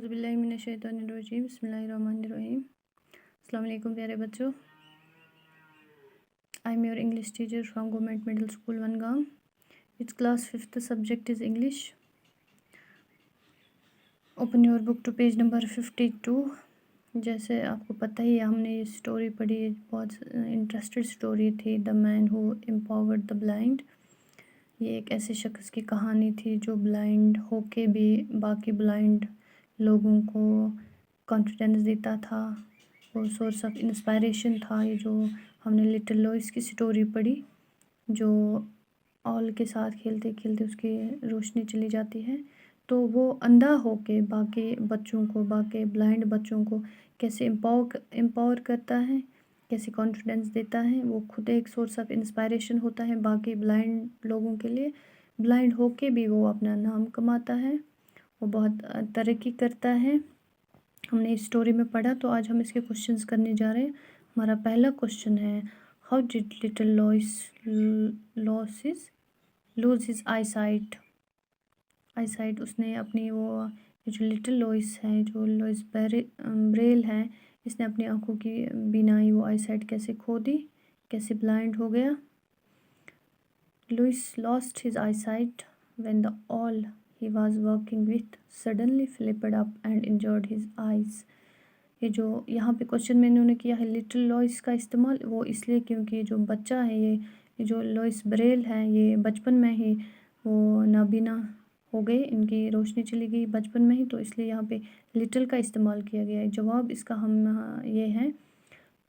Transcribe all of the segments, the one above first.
औज़ुबिल्लाहिमिनश्शैतानिर्रजीम बिस्मिल्लाहिर्रहमानिर्रहीम। अस्सलाम वालेकुम प्यारे बच्चों। I am your English teacher from government middle school Vangaon. It's class 5th subject is English. Open your book to page number 52। जैसे आपको पता ही है, हमने ये स्टोरी पढ़ी, बहुत इंटरेस्टेड स्टोरी थी, the man who empowered the blind. ये एक ऐसे शख्स की कहानी थी जो ब्लाइंड होके भी बाकी ब्लाइंड लोगों को कॉन्फिडेंस देता था। वो सोर्स ऑफ इंस्पायरेशन था। ये जो हमने लिटिल लॉइस की स्टोरी पढ़ी, जो ऑल के साथ खेलते खेलते उसकी रोशनी चली जाती है, तो वो अंधा होके बाकी बच्चों को, बाकी ब्लाइंड बच्चों को कैसे एम्पावर करता है, कैसे कॉन्फिडेंस देता है। वो खुद एक सोर्स ऑफ इंस्पायरेशन होता है बाकी ब्लाइंड लोगों के लिए। ब्लाइंड होके भी वो अपना नाम कमाता है, वो बहुत तरक्की करता है। हमने इस स्टोरी में पढ़ा, तो आज हम इसके क्वेश्चंस करने जा रहे हैं। हमारा पहला क्वेश्चन है, how did little लॉइस lose his eyesight. Eyesight उसने अपनी वो जो लिटिल लॉइस है, जो लॉइस ब्रेल है, इसने अपनी आंखों की बीनाई, वो आईसाइट कैसे खो दी, कैसे ब्लाइंड हो गया। Louis lost his eyesight when the awl he was working with suddenly flipped up and injured his eyes। ये जो यहाँ पे क्वेश्चन में इन्होंने किया है लिटिल लॉइस का इस्तेमाल, वो इसलिए क्योंकि ये जो बच्चा है, ये जो लॉइस ब्रेल है, ये बचपन में ही वो नाबीना हो गए, इनकी रोशनी चली गई बचपन में ही, तो इसलिए यहाँ पे लिटिल का इस्तेमाल किया गया है। जवाब इसका हम ये है,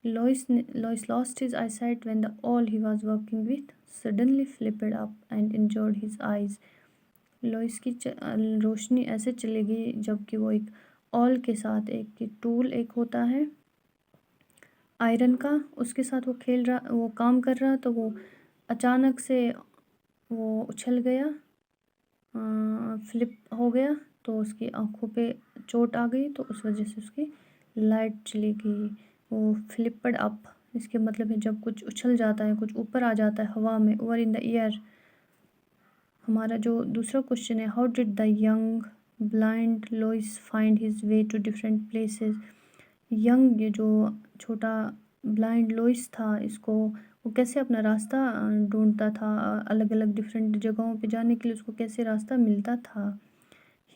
लॉइस lost his eyesight when the all he was working with suddenly flipped up and injured his eyes. लॉइस की रोशनी ऐसे चली गई जबकि वो एक ऑल के साथ, एक टूल एक होता है आयरन का, उसके साथ वो खेल रहा, वो काम कर रहा, तो वो अचानक से वो उछल गया, फ्लिप हो गया, तो उसकी आंखों पे चोट आ गई, तो उस वजह से उसकी लाइट चली गई। वो फ्लिपड अप, इसके मतलब है जब कुछ उछल जाता है, कुछ ऊपर आ जाता है हवा में, ओवर इन द एयर। हमारा जो दूसरा क्वेश्चन है, how did the young blind Louis find his way to different places. Young, ये जो छोटा ब्लाइंड लॉइस था, इसको वो कैसे अपना रास्ता ढूंढता था, अलग अलग डिफरेंट जगहों पे जाने के लिए उसको कैसे रास्ता मिलता था।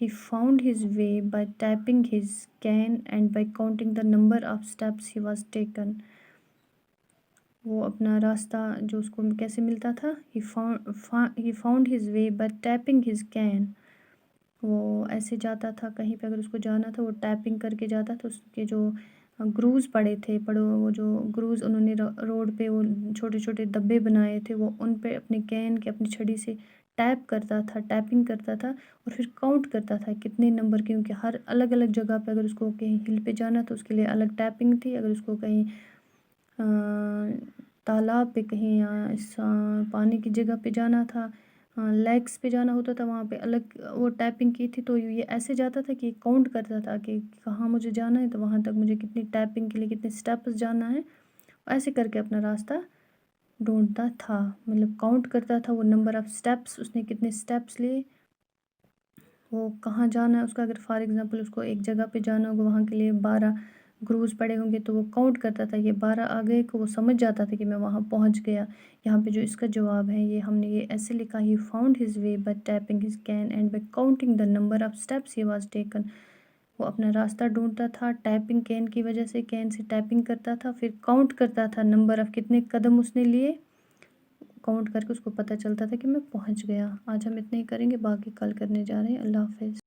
He found his way by tapping his can and bye counting the number of steps he was taken. वो अपना रास्ता जो उसको कैसे मिलता था, he found his way by tapping his can. वो ऐसे जाता था, कहीं पे अगर उसको जाना था वो टैपिंग करके जाता था। उसके जो ग्रूज पड़े थे, वो जो ग्रूज उन्होंने रोड पे वो छोटे छोटे डब्बे बनाए थे, वो उन पे अपने कैन के, अपनी छड़ी से टैप करता था, टैपिंग करता था, और फिर काउंट करता था कितने नंबर, क्योंकि हर अलग अलग जगह पे अगर उसको कहीं हिल पे जाना तो उसके लिए अलग टैपिंग थी, अगर उसको कहीं तालाब पे, कहीं इस पानी की जगह पे जाना था, लेग्स पे जाना होता था, वहाँ पे अलग वो टैपिंग की थी। तो ये ऐसे जाता था कि काउंट करता था कि कहाँ मुझे जाना है, तो वहाँ तक मुझे कितनी टैपिंग के लिए कितने स्टेप्स जाना है, ऐसे करके अपना रास्ता ढूंढता था। मतलब काउंट करता था वो नंबर ऑफ़ स्टेप्स, उसने कितने स्टेप्स लिए, वो कहाँ जाना है उसका। अगर फॉर एग्ज़ाम्पल उसको एक जगह पे जाना होगा, वहाँ के लिए 12 ग्रूज पड़े होंगे, तो वो काउंट करता था, ये 12 आ गए, को वो समझ जाता था कि मैं वहाँ पहुँच गया। यहाँ पे जो इसका जवाब है, ये हमने ये ऐसे लिखा, he found his way by tapping his can and bye counting the number of steps he was taken. वो अपना रास्ता ढूंढता था टैपिंग, कैन की वजह से, कैन से टैपिंग करता था, फिर काउंट करता था नंबर ऑफ़ कितने कदम उसने लिए, काउंट करके उसको पता चलता था कि मैं पहुँच गया। आज हम इतना ही करेंगे, बाकी कल करने जा रहे हैं। अल्लाह हाफ़िज़।